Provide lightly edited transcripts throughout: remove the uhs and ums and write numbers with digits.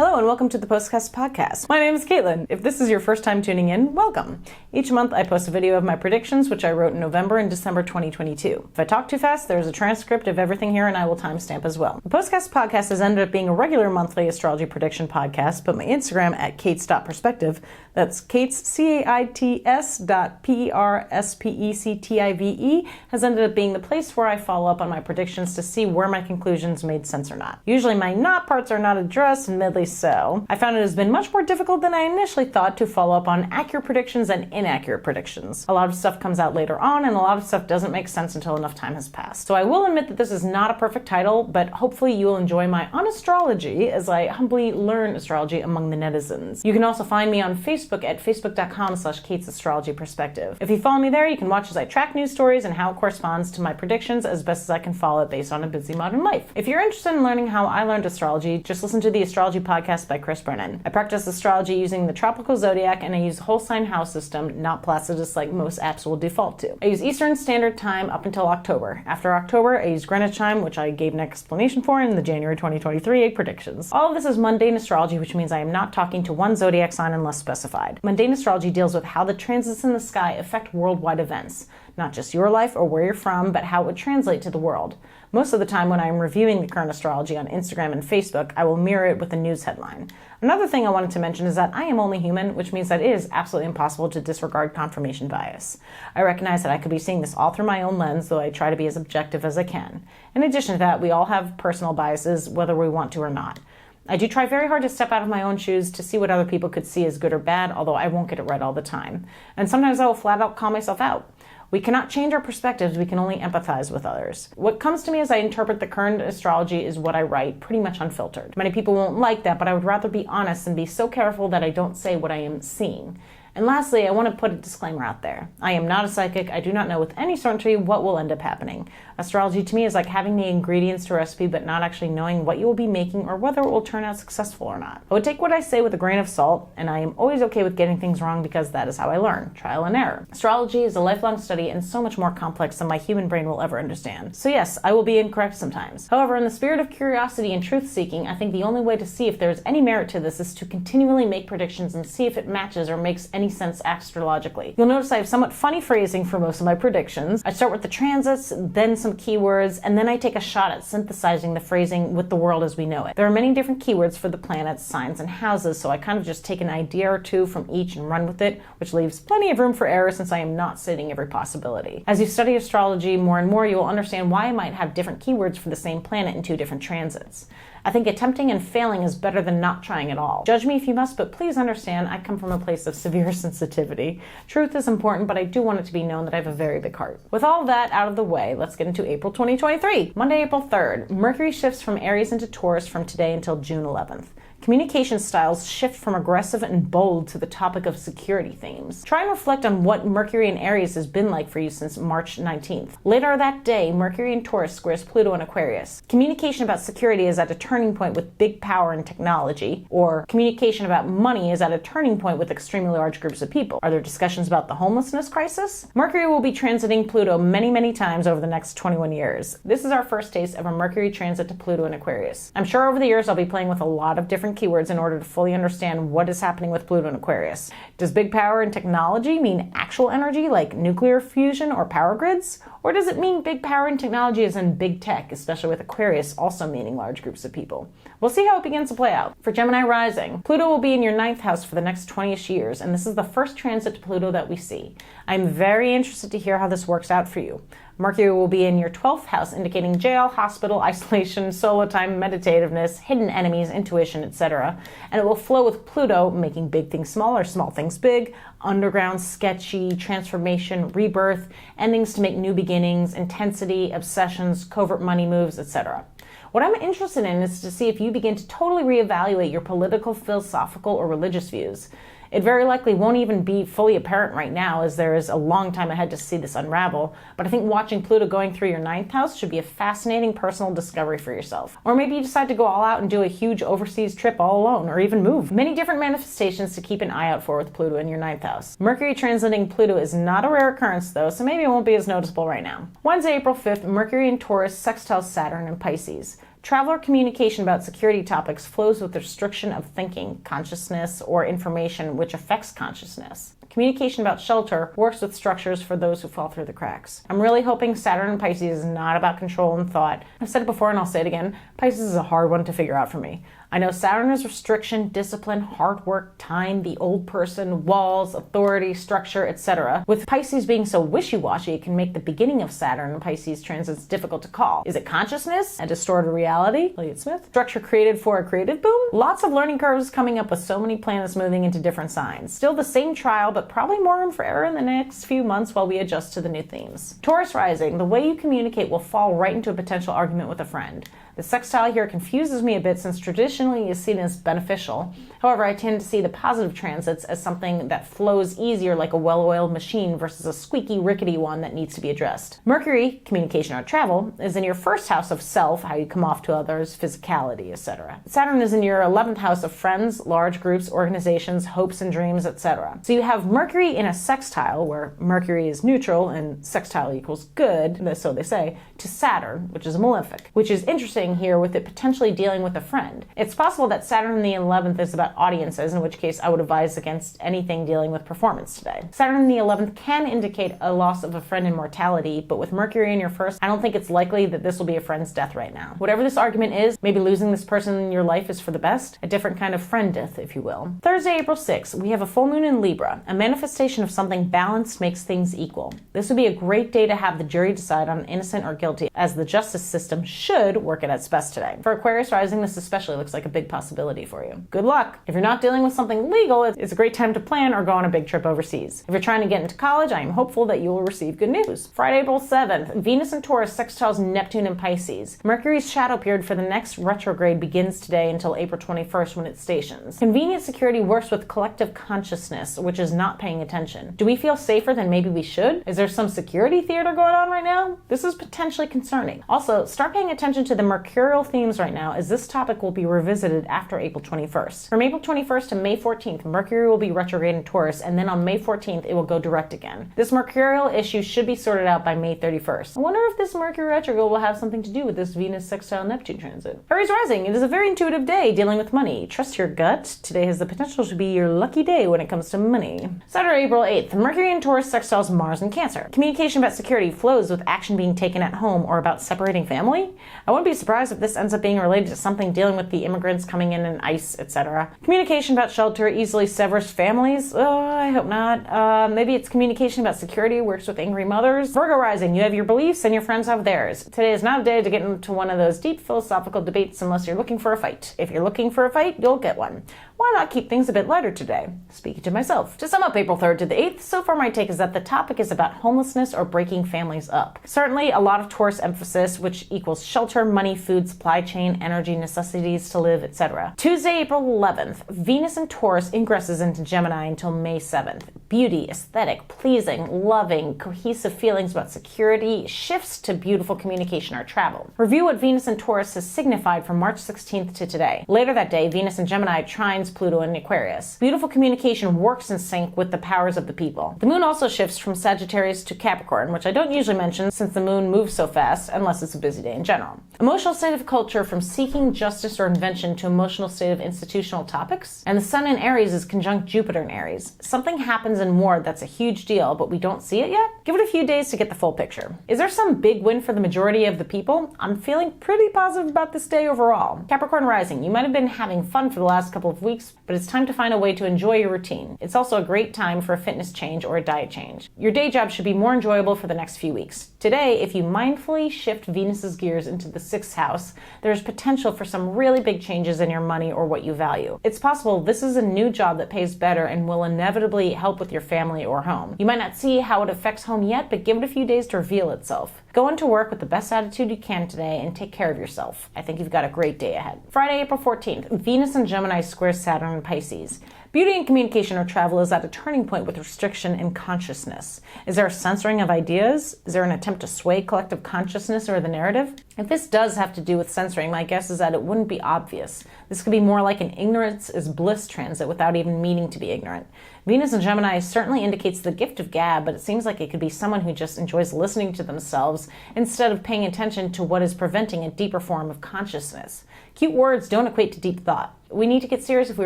Hello and welcome to the Postcast Podcast. My name is Caitlin. If this is your first time tuning in, welcome. Each month I post a video of my predictions, which I wrote in November and December 2022. If I talk too fast, there's a transcript of everything here and I will timestamp as well. The Postcast Podcast has ended up being a regular monthly astrology prediction podcast, but my Instagram at Kates.perspective, that's Kates, CAITS.PERSPECTIVE, has ended up being the place where I follow up on my predictions to see where my conclusions made sense or not. Usually my not parts are not addressed, and medley so. I found it has been much more difficult than I initially thought to follow up on accurate predictions and inaccurate predictions. A lot of stuff comes out later on, and a lot of stuff doesn't make sense until enough time has passed. So I will admit that this is not a perfect title, but hopefully you will enjoy my unastrology as I humbly learn astrology among the netizens. You can also find me on Facebook at facebook.com/KatesAstrologyPerspective. If you follow me there, you can watch as I track news stories and how it corresponds to my predictions as best as I can follow it based on a busy modern life. If you're interested in learning how I learned astrology, just listen to the Astrology Podcast by Chris Brennan. I practice astrology using the tropical zodiac, and I use whole sign house system, not Placidus like most apps will default to. I use Eastern Standard Time up until October. After October, I use Greenwich time, which I gave an explanation for in the January 2023 predictions. All of this is mundane astrology, which means I am not talking to one zodiac sign unless specified. Mundane astrology deals with how the transits in the sky affect worldwide events, not just your life or where you're from, but how it would translate to the world. Most of the time when I'm reviewing the current astrology on Instagram and Facebook, I will mirror it with a news headline. Another thing I wanted to mention is that I am only human, which means that it is absolutely impossible to disregard confirmation bias. I recognize that I could be seeing this all through my own lens, though I try to be as objective as I can. In addition to that, we all have personal biases, whether we want to or not. I do try very hard to step out of my own shoes to see what other people could see as good or bad, although I won't get it right all the time. And sometimes I will flat out call myself out. We cannot change our perspectives, we can only empathize with others. What comes to me as I interpret the current astrology is what I write, pretty much unfiltered. Many people won't like that, but I would rather be honest and be so careful that I don't say what I am seeing. And lastly, I want to put a disclaimer out there. I am not a psychic. I do not know with any certainty what will end up happening. Astrology to me is like having the ingredients to a recipe but not actually knowing what you will be making or whether it will turn out successful or not. I would take what I say with a grain of salt, and I am always okay with getting things wrong because that is how I learn. Trial and error. Astrology is a lifelong study and so much more complex than my human brain will ever understand. So yes, I will be incorrect sometimes. However, in the spirit of curiosity and truth-seeking, I think the only way to see if there is any merit to this is to continually make predictions and see if it matches or makes any sense astrologically. You'll notice I have somewhat funny phrasing for most of my predictions. I start with the transits, then some keywords, and then I take a shot at synthesizing the phrasing with the world as we know it. There are many different keywords for the planets, signs, and houses, so I kind of just take an idea or two from each and run with it, which leaves plenty of room for error since I am not stating every possibility. As you study astrology more and more, you will understand why I might have different keywords for the same planet in two different transits. I think attempting and failing is better than not trying at all. Judge me if you must, but please understand I come from a place of severe sensitivity. Truth is important, but I do want it to be known that I have a very big heart. With all that out of the way, let's get into April 2023. Monday, April 3rd. Mercury shifts from Aries into Taurus from today until June 11th. Communication styles shift from aggressive and bold to the topic of security themes. Try and reflect on what Mercury in Aries has been like for you since March 19th. Later that day, Mercury in Taurus squares Pluto in Aquarius. Communication about security is at a turning point with big power and technology, or communication about money is at a turning point with extremely large groups of people. Are there discussions about the homelessness crisis? Mercury will be transiting Pluto many, many times over the next 21 years. This is our first taste of a Mercury transit to Pluto in Aquarius. I'm sure over the years I'll be playing with a lot of different keywords in order to fully understand what is happening with Pluto in Aquarius. Does big power and technology mean actual energy like nuclear fusion or power grids? Or does it mean big power and technology as in big tech, especially with Aquarius also meaning large groups of people? We'll see how it begins to play out. For Gemini rising, Pluto will be in your 9th house for the next 20-ish years, and this is the first transit to Pluto that we see. I'm very interested to hear how this works out for you. Mercury will be in your 12th house, indicating jail, hospital, isolation, solo time, meditativeness, hidden enemies, intuition, etc. And it will flow with Pluto, making big things smaller, small things big, underground, sketchy, transformation, rebirth, endings to make new beginnings, intensity, obsessions, covert money moves, etc. What I'm interested in is to see if you begin to totally reevaluate your political, philosophical, or religious views. It very likely won't even be fully apparent right now, as there is a long time ahead to see this unravel, but I think watching Pluto going through your 9th house should be a fascinating personal discovery for yourself. Or maybe you decide to go all out and do a huge overseas trip all alone, or even move. Many different manifestations to keep an eye out for with Pluto in your 9th house. Mercury transiting Pluto is not a rare occurrence though, so maybe it won't be as noticeable right now. Wednesday, April 5th, Mercury in Taurus sextiles Saturn in Pisces. Travel or communication about security topics flows with restriction of thinking, consciousness, or information which affects consciousness. Communication about shelter works with structures for those who fall through the cracks. I'm really hoping Saturn in Pisces is not about control and thought. I've said it before and I'll say it again, Pisces is a hard one to figure out for me. I know Saturn is restriction, discipline, hard work, time, the old person, walls, authority, structure, etc. With Pisces being so wishy-washy, it can make the beginning of Saturn and Pisces transits difficult to call. Is it consciousness and distorted reality? Elliott Smith. Structure created for a creative boom? Lots of learning curves coming up with so many planets moving into different signs. Still the same trial, but probably more room for error in the next few months while we adjust to the new themes. Taurus rising, the way you communicate will fall right into a potential argument with a friend. The sextile here confuses me a bit since traditionally is seen as beneficial. However, I tend to see the positive transits as something that flows easier like a well-oiled machine versus a squeaky, rickety one that needs to be addressed. Mercury, communication or travel, is in your first house of self, how you come off to others, physicality, etc. Saturn is in your 11th house of friends, large groups, organizations, hopes and dreams, etc. So you have Mercury in a sextile, where Mercury is neutral and sextile equals good, so they say, to Saturn, which is a malefic, which is interesting here with it potentially dealing with a friend. It's possible that Saturn in the 11th is about audiences, in which case I would advise against anything dealing with performance today. Saturn in the 11th can indicate a loss of a friend in mortality, but with Mercury in your first, I don't think it's likely that this will be a friend's death right now. Whatever this argument is, maybe losing this person in your life is for the best, a different kind of friend death, if you will. Thursday, April 6th, we have a full moon in Libra. A manifestation of something balanced makes things equal. This would be a great day to have the jury decide on innocent or guilty, as the justice system should work at its best today. For Aquarius rising, this especially looks like a big possibility for you. Good luck! If you're not dealing with something legal, it's a great time to plan or go on a big trip overseas. If you're trying to get into college, I am hopeful that you will receive good news. Friday, April 7th, Venus in Taurus sextiles Neptune in Pisces. Mercury's shadow period for the next retrograde begins today until April 21st when it stations. Convenient security works with collective consciousness, which is not paying attention. Do we feel safer than maybe we should? Is there some security theater going on right now? This is potentially concerning. Also, start paying attention to the mercurial themes right now, as this topic will be revisited after April 21st. From April 21st to May 14th, Mercury will be retrograde in Taurus, and then on May 14th, it will go direct again. This mercurial issue should be sorted out by May 31st. I wonder if this Mercury retrograde will have something to do with this Venus sextile Neptune transit. Aries rising, it is a very intuitive day dealing with money. Trust your gut. Today has the potential to be your lucky day when it comes to money. Saturday, April 8th, Mercury in Taurus sextiles Mars in Cancer. Communication about security flows with action being taken at home or about separating family. I wouldn't be surprised if this ends up being related to something dealing with the immigrants coming in and ICE, etc. Communication about shelter easily severs families. Oh, I hope not. Maybe it's communication about security works with angry mothers. Virgo rising, you have your beliefs and your friends have theirs. Today is not a day to get into one of those deep philosophical debates unless you're looking for a fight. If you're looking for a fight, you'll get one. Why not keep things a bit lighter today? Speaking to myself. To sum up April 3rd to the 8th, so far my take is that the topic is about homelessness or breaking families up. Certainly a lot of Taurus emphasis, which equals shelter, money, food, supply chain, energy, necessities to live, etc. Tuesday, April 11th, Venus in Taurus ingresses into Gemini until May 7th. Beauty, aesthetic, pleasing, loving, cohesive feelings about security shifts to beautiful communication or travel. Review what Venus in Taurus has signified from March 16th to today. Later that day, Venus in Gemini trines Pluto in Aquarius. Beautiful communication works in sync with the powers of the people. The moon also shifts from Sagittarius to Capricorn, which I don't usually mention since the moon moves so fast, unless it's a busy day in general. Emotional state of culture from seeking justice or invention to emotional state of institutional topics. And the sun in Aries is conjunct Jupiter in Aries. Something happens in war that's a huge deal, but we don't see it yet? Give it a few days to get the full picture. Is there some big win for the majority of the people? I'm feeling pretty positive about this day overall. Capricorn rising, you might have been having fun for the last couple of weeks, but it's time to find a way to enjoy your routine. It's also a great time for a fitness change or a diet change. Your day job should be more enjoyable for the next few weeks. Today, if you mindfully shift Venus's gears into the 6th house, there's potential for some really big changes in your money or what you value. It's possible this is a new job that pays better and will inevitably help with your family or home. You might not see how it affects home yet, but give it a few days to reveal itself. Go into work with the best attitude you can today and take care of yourself. I think you've got a great day ahead. Friday, April 14th, Venus in Gemini squares Saturn in Pisces. Beauty and communication or travel is at a turning point with restriction in consciousness. Is there a censoring of ideas? Is there an attempt to sway collective consciousness or the narrative? If this does have to do with censoring, my guess is that it wouldn't be obvious. This could be more like an ignorance is bliss transit without even meaning to be ignorant. Venus in Gemini certainly indicates the gift of gab, but it seems like it could be someone who just enjoys listening to themselves instead of paying attention to what is preventing a deeper form of consciousness. Cute words don't equate to deep thought. We need to get serious if we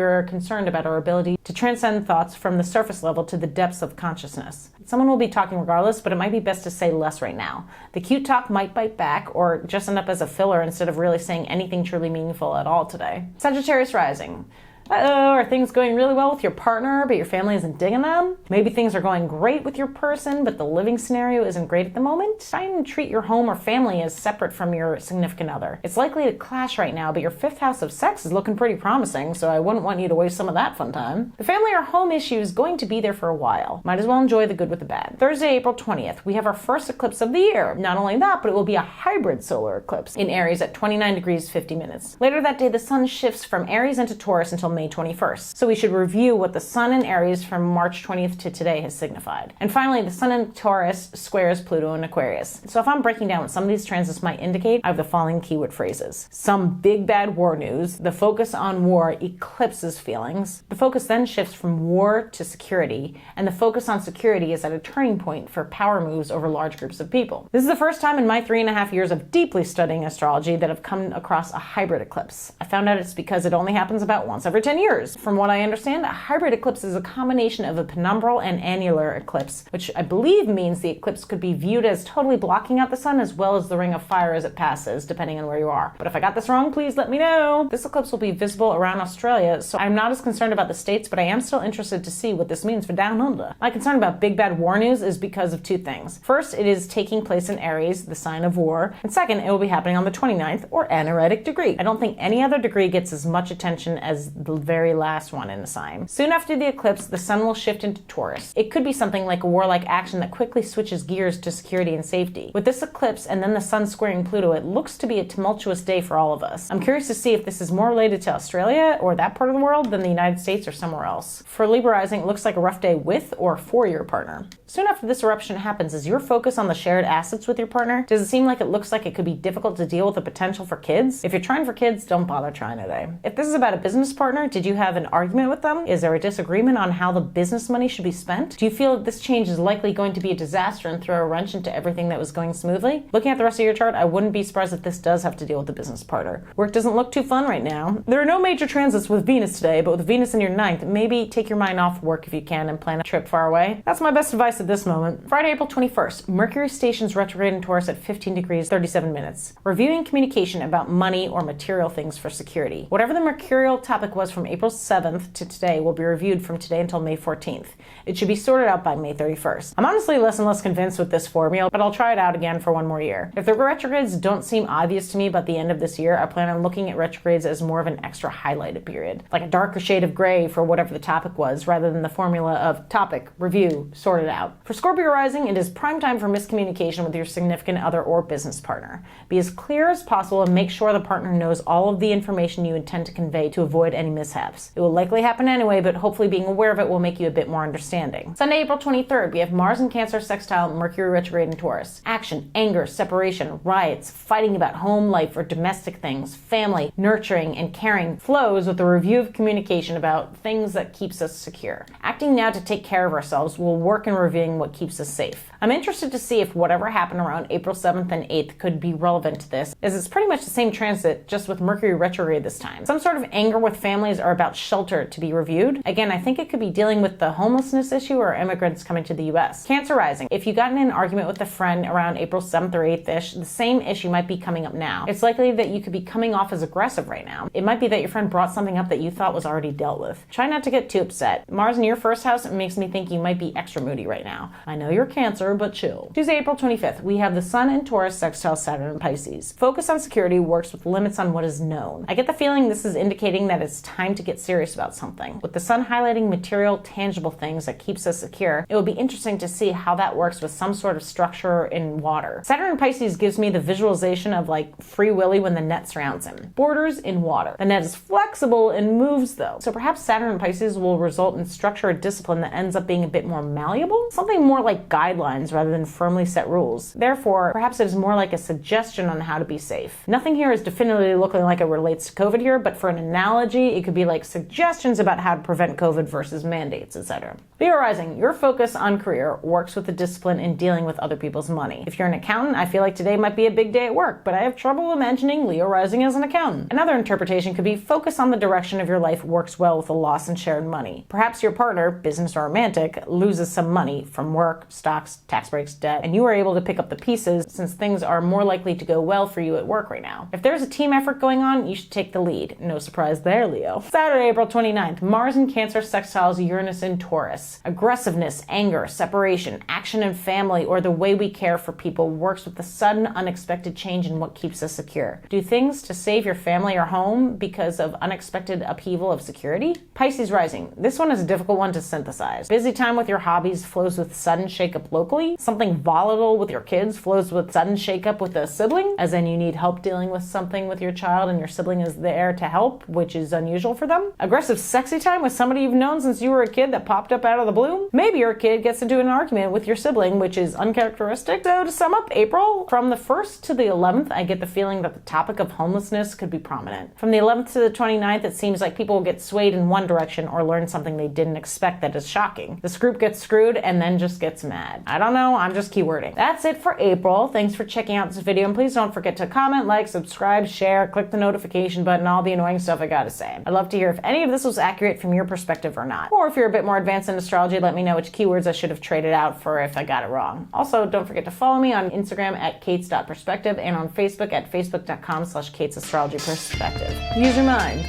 are concerned about our ability to transcend thoughts from the surface level to the depths of consciousness. Someone will be talking regardless, but it might be best to say less right now. The cute talk might bite back or just end up as a filler instead of really saying anything truly meaningful at all today. Sagittarius rising. Are things going really well with your partner, but your family isn't digging them? Maybe things are going great with your person, but the living scenario isn't great at the moment? Try and treat your home or family as separate from your significant other. It's likely to clash right now, but your 5th house of sex is looking pretty promising, so I wouldn't want you to waste some of that fun time. The family or home issue is going to be there for a while. Might as well enjoy the good with the bad. Thursday, April 20th, we have our first eclipse of the year. Not only that, but it will be a hybrid solar eclipse in Aries at 29 degrees 50 minutes. Later that day, the sun shifts from Aries into Taurus until May 21st. So we should review what the sun in Aries from March 20th to today has signified. And finally, the sun in Taurus squares Pluto in Aquarius. So if I'm breaking down what some of these transits might indicate, I have the following keyword phrases. Some big bad war news. The focus on war eclipses feelings. The focus then shifts from war to security, and the focus on security is at a turning point for power moves over large groups of people. This is the first time in my 3.5 years of deeply studying astrology that I've come across a hybrid eclipse. I found out it's because it only happens about once every 10 years. From what I understand, a hybrid eclipse is a combination of a penumbral and annular eclipse, which I believe means the eclipse could be viewed as totally blocking out the sun as well as the ring of fire as it passes, depending on where you are. But if I got this wrong, please let me know. This eclipse will be visible around Australia, so I'm not as concerned about the States, but I am still interested to see what this means for down under. My concern about big bad war news is because of two things. First, it is taking place in Aries, the sign of war, and second, it will be happening on the 29th, or anaretic degree. I don't think any other degree gets as much attention as the very last one in the sign. Soon after the eclipse, the sun will shift into Taurus. It could be something like a warlike action that quickly switches gears to security and safety. With this eclipse and then the sun squaring Pluto, it looks to be a tumultuous day for all of us. I'm curious to see if this is more related to Australia or that part of the world than the United States or somewhere else. For Libra rising, it looks like a rough day with or for your partner. Soon after this eruption happens, is your focus on the shared assets with your partner? Does it seem like it looks like it could be difficult to deal with the potential for kids? If you're trying for kids, don't bother trying today. If this is about a business partner, did you have an argument with them? Is there a disagreement on how the business money should be spent? Do you feel that this change is likely going to be a disaster and throw a wrench into everything that was going smoothly? Looking at the rest of your chart, I wouldn't be surprised if this does have to deal with the business partner. Work doesn't look too fun right now. There are no major transits with Venus today, but with Venus in your 9th, maybe take your mind off work if you can and plan a trip far away. That's my best advice at this moment. Friday, April 21st, Mercury stations retrograde in Taurus at 15 degrees 37 minutes. Reviewing communication about money or material things for security. Whatever the mercurial topic was from April 7th to today will be reviewed from today until May 14th. It should be sorted out by May 31st. I'm honestly less and less convinced with this formula, but I'll try it out again for one more year. If the retrogrades don't seem obvious to me by the end of this year, I plan on looking at retrogrades as more of an extra highlighted period, like a darker shade of gray for whatever the topic was, rather than the formula of topic, review, sort it out. For Scorpio rising, it is prime time for miscommunication with your significant other or business partner. Be as clear as possible and make sure the partner knows all of the information you intend to convey to avoid any mishaps. It will likely happen anyway, but hopefully being aware of it will make you a bit more understanding. Sunday, April 23rd, we have Mars in Cancer sextile Mercury retrograde in Taurus. Action, anger, separation, riots, fighting about home life or domestic things, family, nurturing, and caring flows with a review of communication about things that keeps us secure. Acting now to take care of ourselves will work in reviewing what keeps us safe. I'm interested to see if whatever happened around April 7th and 8th could be relevant to this, as it's pretty much the same transit, just with Mercury retrograde this time. Some sort of anger with families or about shelter to be reviewed. Again, I think it could be dealing with the homelessness issue or immigrants coming to the US. Cancer rising. If you got in an argument with a friend around April 7th or 8th-ish, the same issue might be coming up now. It's likely that you could be coming off as aggressive right now. It might be that your friend brought something up that you thought was already dealt with. Try not to get too upset. Mars in your first house makes me think you might be extra moody right now. I know you're Cancer, but chill. Tuesday, April 25th, we have the Sun in Taurus sextile Saturn in Pisces. Focus on security works with limits on what is known. I get the feeling this is indicating that it's time time to get serious about something. With the sun highlighting material, tangible things that keeps us secure, it will be interesting to see how that works with some sort of structure in water. Saturn in Pisces gives me the visualization of like Free Willy when the net surrounds him. Borders in water. The net is flexible and moves though. So perhaps Saturn in Pisces will result in structure or discipline that ends up being a bit more malleable, something more like guidelines rather than firmly set rules. Therefore, perhaps it is more like a suggestion on how to be safe. Nothing here is definitively looking like it relates to COVID here, but for an analogy, it could be like suggestions about how to prevent COVID versus mandates, etc. Leo rising, your focus on career works with the discipline in dealing with other people's money. If you're an accountant, I feel like today might be a big day at work, but I have trouble imagining Leo rising as an accountant. Another interpretation could be focus on the direction of your life works well with a loss in shared money. Perhaps your partner, business or romantic, loses some money from work, stocks, tax breaks, debt, and you are able to pick up the pieces since things are more likely to go well for you at work right now. If there's a team effort going on, you should take the lead. No surprise there, Leo. Saturday, April 29th, Mars in Cancer sextiles Uranus in Taurus. Aggressiveness, anger, separation, action in family, or the way we care for people works with the sudden, unexpected change in what keeps us secure. Do things to save your family or home because of unexpected upheaval of security? Pisces rising. This one is a difficult one to synthesize. Busy time with your hobbies flows with sudden shakeup locally. Something volatile with your kids flows with sudden shakeup with a sibling, as in you need help dealing with something with your child and your sibling is there to help, which is unusual for them. Aggressive sexy time with somebody you've known since you were a kid that popped up out of the blue. Maybe your kid gets into an argument with your sibling, which is uncharacteristic. So to sum up April, from the 1st to the 11th, I get the feeling that the topic of homelessness could be prominent. From the 11th to the 29th, it seems like people will get swayed in one direction or learn something they didn't expect that is shocking. This group gets screwed and then just gets mad. I don't know, I'm just keywording. That's it for April. Thanks for checking out this video, and please don't forget to comment, like, subscribe, share, click the notification button, all the annoying stuff I gotta say. I'd love to hear if any of this was accurate from your perspective or not. Or if you're a bit more advanced in astrology, let me know which keywords I should have traded out for if I got it wrong. Also, don't forget to follow me on Instagram at kates.perspective and on Facebook at facebook.com/katesastrologyperspective. Use your mind,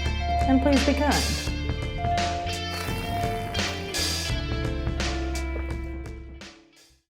and please be kind.